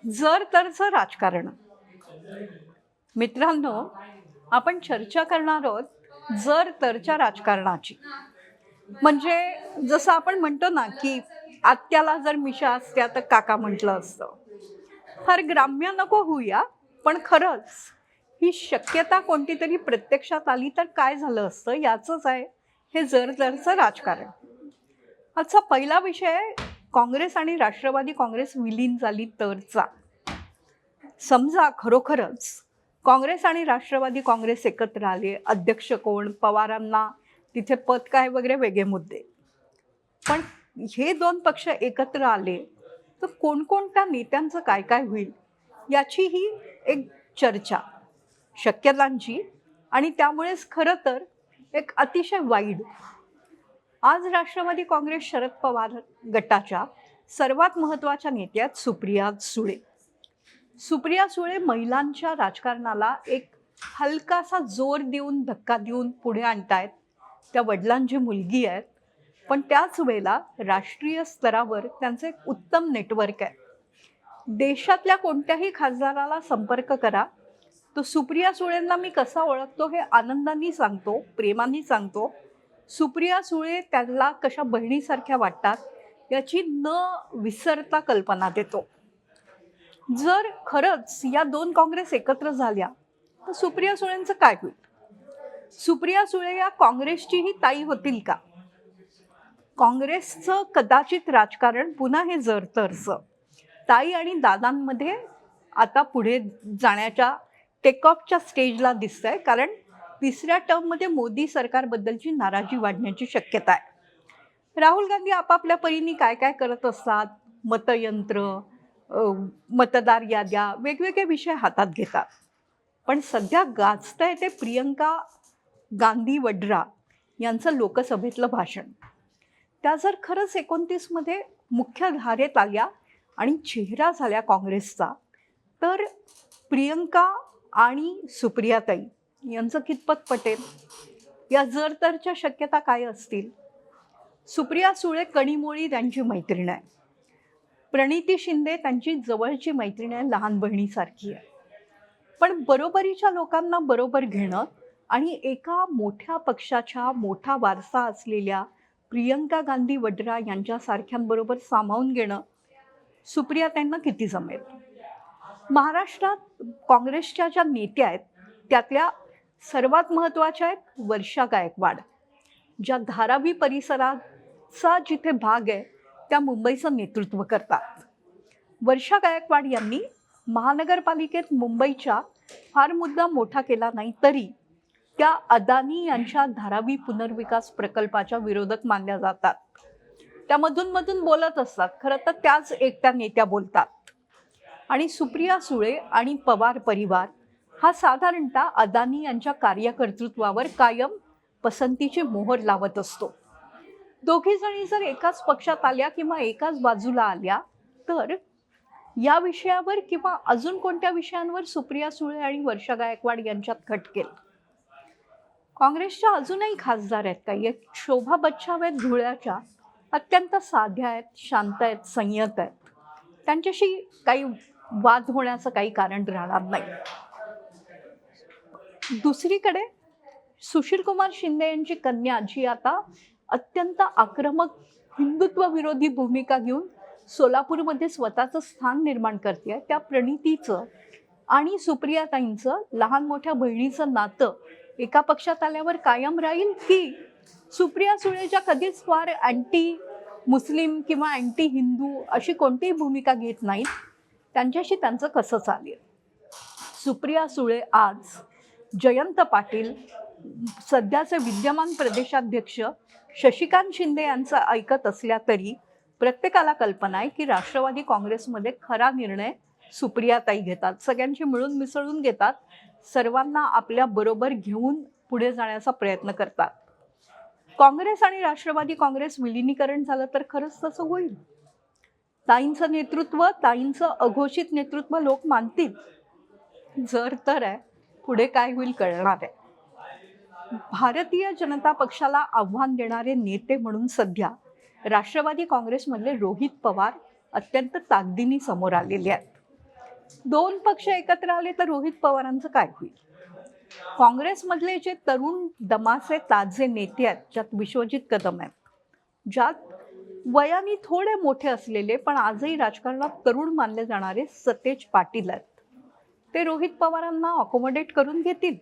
जर तरचं राजकारण. मित्रांनो, आपण चर्चा करणार आहोत जर तरच्या राजकारणाची. म्हणजे जसं आपण म्हणतो ना, की आत्याला जर मिशा असत्या तर काका म्हटलं असतं. फार ग्राम्य नको होऊया, पण खरंच ही शक्यता कोणती तरी प्रत्यक्षात आली तर काय झालं असतं याचंच आहे हे जर तरचं राजकारण. आजचा पहिला विषय काँग्रेस आणि राष्ट्रवादी काँग्रेस विलीन झाली तरचा. समजा खरोखरच काँग्रेस आणि राष्ट्रवादी काँग्रेस एकत्र आले, अध्यक्ष कोण, पवारांना तिथे पद काय वगैरे वेगळे मुद्दे. पण हे दोन पक्ष एकत्र आले तर कोणकोणत्या नेत्यांचं काय काय होईल याची ही एक चर्चा, शक्यतांची, आणि त्यामुळेच खरं तर एक अतिशय वाईड. आज राष्ट्रवादी काँग्रेस शरद पवार गटाच्या सर्वात महत्त्वाच्या नेत्यात सुप्रिया सुळे. सुप्रिया सुळे महिलांच्या राजकारणाला एक हलकासा जोर देऊन, धक्का देऊन पुढे आणतायत. त्या वडिलांची मुलगी आहेत, पण त्याच वेळेला राष्ट्रीय स्तरावर त्यांचं एक उत्तम नेटवर्क आहे. देशातल्या कोणत्याही खासदाराला संपर्क करा, तो सुप्रिया सुळेंना मी कसा ओळखतो हे आनंदाने सांगतो, प्रेमाने सांगतो. सुप्रिया सुळे त्यांना कशा बहिणीसारख्या वाटतात याची न विसरता कल्पना देतो. जर खरंच या दोन काँग्रेस एकत्र झाल्या तर सुप्रिया सुळेंचं काय होईल? सुप्रिया सुळे या काँग्रेसचीही ताई होतील का? काँग्रेसचं कदाचित राजकारण पुन्हा हे जर तरचं ताई आणि दादांमध्ये आता पुढे जाण्याच्या टेकऑफच्या स्टेजला दिसतंय, कारण तिसऱ्या टर्ममध्ये मोदी सरकारबद्दलची नाराजी वाढण्याची शक्यता आहे. राहुल गांधी आपापल्या परीने काय काय करत असतात, मतयंत्र, मतदार याद्या, वेगवेगळे विषय हातात घेतात. पण सध्या गाजतंय ते प्रियंका गांधी वड्रा यांचं लोकसभेतलं भाषण. त्या जर खरंच 29मध्ये मुख्य धारेत आल्या आणि चेहरा झाल्या काँग्रेसचा, तर प्रियंका आणि सुप्रियाताई यांचं कितपत पटेल? या जर तरच्या शक्यता काय असतील? सुप्रिया सुळे कणीमोळी त्यांची मैत्रीण आहे. प्रणिती शिंदे त्यांची जवळची मैत्रीण आहे, लहान बहिणीसारखी आहे. पण बरोबरीच्या लोकांना बरोबर घेणं आणि एका मोठ्या पक्षाच्या मोठा वारसा असलेल्या प्रियंका गांधी वड्रा यांच्यासारख्यांबरोबर सामावून घेणं सुप्रिया त्यांना किती जमेल? महाराष्ट्रात काँग्रेसच्या ज्या नेत्या आहेत त्यातल्या सर्वात महत्त्वाच्या आहेत वर्षा गायकवाड, ज्या धारावी परिसराचा जिथे भाग आहे त्या मुंबईचं नेतृत्व करतात. वर्षा गायकवाड यांनी महानगरपालिकेत मुंबईच्या फार मुद्दा मोठा केला नाही तरी त्या अदानी यांच्या धारावी पुनर्विकास प्रकल्पाच्या विरोधक मानल्या जातात. त्या मधून बोलत असतात, खरं तर त्याच एकट्या नेत्या बोलतात. आणि सुप्रिया सुळे आणि पवार परिवार हा साधारणतः अदानी यांच्या कार्यकर्तृत्वावर कायम पसंतीची मोहर लावत असतो. दोघी जणी जर एकाच पक्षात आल्या किंवा एकाच बाजूला आल्या तर या विषयावर किंवा अजून कोणत्या विषयांवर सुप्रिया सुळे आणि वर्षा गायकवाड यांच्यात खटकेल? काँग्रेसच्या अजूनही खासदार आहेत काही. एक शोभा बच्छाव आहेत धुळ्याच्या, अत्यंत साध्या आहेत, शांत आहेत, संयत आहेत. त्यांच्याशी काही वाद होण्याचं काही कारण राहणार नाही. दुसरीकडे सुशीलकुमार शिंदे यांची कन्या, जी आता अत्यंत आक्रमक हिंदुत्व विरोधी भूमिका घेऊन सोलापूरमध्ये स्वतःचं स्थान निर्माण करते, त्या प्रणितीचं आणि सुप्रियाताईंचं लहान मोठ्या बहिणीचं नातं एका पक्षात आल्यावर कायम राहील, की सुप्रिया सुळे ज्या कधीच फार अँटी मुस्लिम किंवा अँटी हिंदू अशी कोणतीही भूमिका घेत नाहीत, त्यांच्याशी त्यांचं कसं चालेल? सुप्रिया सुळे आज जयंत पाटील, सध्याचे विद्यमान प्रदेशाध्यक्ष शशिकांत शिंदे यांचं ऐकत असल्या तरी प्रत्येकाला कल्पना आहे की राष्ट्रवादी काँग्रेसमध्ये खरा निर्णय सुप्रियाताई घेतात, सगळ्यांशी मिळून मिसळून घेतात, सर्वांना आपल्या बरोबर घेऊन पुढे जाण्याचा प्रयत्न करतात. काँग्रेस आणि राष्ट्रवादी काँग्रेस विलिनीकरण झालं तर खरंच तसं होईल. ताईंचं नेतृत्व, ताईंचं अघोषित नेतृत्व लोक मानतील. जर तर आहे, पुढे काय होईल कळणार आहे. भारतीय जनता पक्षाला आव्हान देणारे नेते म्हणून सध्या राष्ट्रवादी काँग्रेसमधले रोहित पवार अत्यंत ताकदीने समोर आलेले आहेत. दोन पक्ष एकत्र आले तर रोहित पवारांचं काय होईल? काँग्रेसमधले जे तरुण दमाचे ताजे नेते आहेत, ज्यात विश्वजित कदम आहेत, ज्यात वयाने थोडे मोठे असलेले पण आजही राजकारणात तरुण मानले जाणारे सतेज पाटील आहेत, ते रोहित पवारांना अकोमोडेट करून घेतील.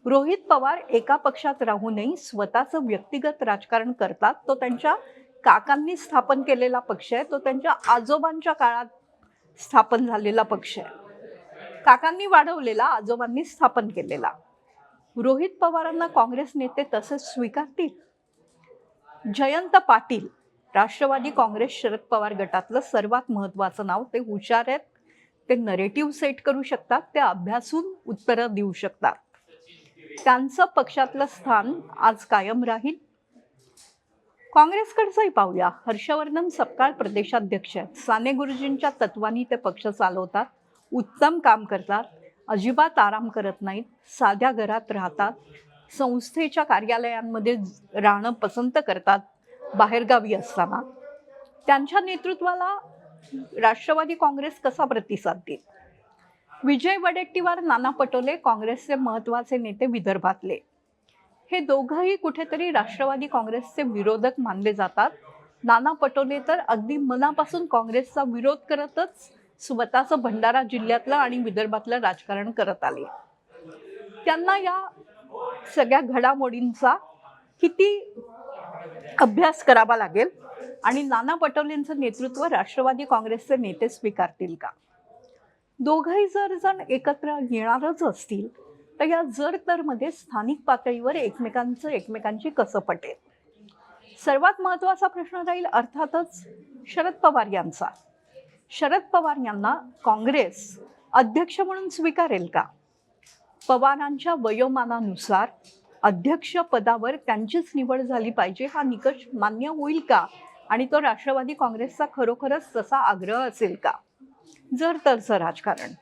रोहित पवार एका पक्षात राहूनही स्वतःचं व्यक्तिगत राजकारण करतात. तो त्यांच्या काकांनी स्थापन केलेला पक्ष आहे, तो त्यांच्या आजोबांच्या काळात स्थापन झालेला पक्ष आहे. काकांनी वाढवलेला, आजोबांनी स्थापन केलेला. रोहित पवारांना काँग्रेस नेते तसेच स्वीकारतील? जयंत पाटील, राष्ट्रवादी काँग्रेस शरद पवार गटातलं सर्वात महत्त्वाचं नाव. ते हुशार आहेत, ते नरेटिव्ह सेट करू शकतात, ते अभ्यासून उत्तरं देऊ शकतात. त्यांचं पक्षातलं स्थान आज कायम राहील. काँग्रेसकडचंही पाहूया. हर्षवर्धन सपकाळ प्रदेशाध्यक्ष आहेत. साने गुरुजींच्या तत्वानी ते पक्ष चालवतात, उत्तम काम करतात, अजिबात आराम करत नाहीत, साध्या घरात राहतात, संस्थेच्या कार्यालयांमध्ये राहणं पसंत करतात बाहेरगावी असताना. त्यांच्या नेतृत्वाला राष्ट्रवादी काँग्रेस कसा प्रतिसाद देईल? विजय वडेट्टीवार, नाना पटोले, काँग्रेसचे महत्त्वाचे नेते विदर्भातले, हे दोघंही कुठेतरी राष्ट्रवादी काँग्रेसचे विरोधक मानले जातात. नाना पटोले तर अगदी मनापासून काँग्रेसचा विरोध करतच स्वतःचं भंडारा जिल्ह्यातलं आणि विदर्भातलं राजकारण करत आले. त्यांना या सगळ्या घडामोडींचा किती अभ्यास करावा लागेल आणि नाना पटोलेंचं नेतृत्व राष्ट्रवादी काँग्रेसचे नेते स्वीकारतील का? दोघंही जण एकत्र येणारच असतील तर या जर तरमध्ये स्थानिक पातळीवर एकमेकांची कसं पटेल? सर्वात महत्त्वाचा प्रश्न राहील अर्थातच शरद पवार यांचा. शरद पवार यांना काँग्रेस अध्यक्ष म्हणून स्वीकारेल का? पवारांच्या वयोमानानुसार अध्यक्ष पदावर त्यांचीच निवड झाली पाहिजे हा निकष मान्य होईल का? आणि तो राष्ट्रवादी काँग्रेसचा खरोखरच तसा आग्रह असेल का? जर तरचं राजकारण.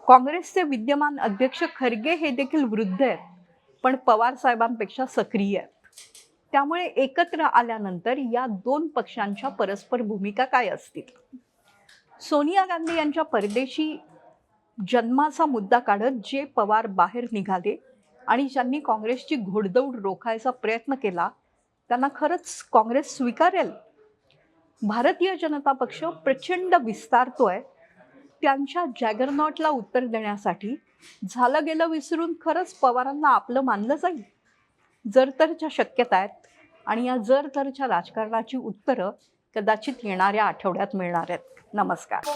काँग्रेसचे विद्यमान अध्यक्ष खरगे हे देखील वृद्ध आहेत, पण पवार साहेबांपेक्षा सक्रिय आहेत. त्यामुळे एकत्र आल्यानंतर या दोन पक्षांच्या परस्पर भूमिका काय असतील? सोनिया गांधी यांच्या परदेशी जन्माचा मुद्दा काढत जे पवार बाहेर निघाले आणि ज्यांनी काँग्रेसची घोडदौड रोखायचा प्रयत्न केला, त्यांना खरंच काँग्रेस स्वीकारेल? भारतीय जनता पक्ष प्रचंड विस्तारतोय. त्यांच्या जॅगरनॉटला उत्तर देण्यासाठी झालं गेलं विसरून खरंच पवारांना आपलं मानलं जाईल? जर तरच्या शक्यता आहेत आणि या जर तरच्या राजकारणाची उत्तरं कदाचित येणाऱ्या आठवड्यात मिळणार आहेत. नमस्कार.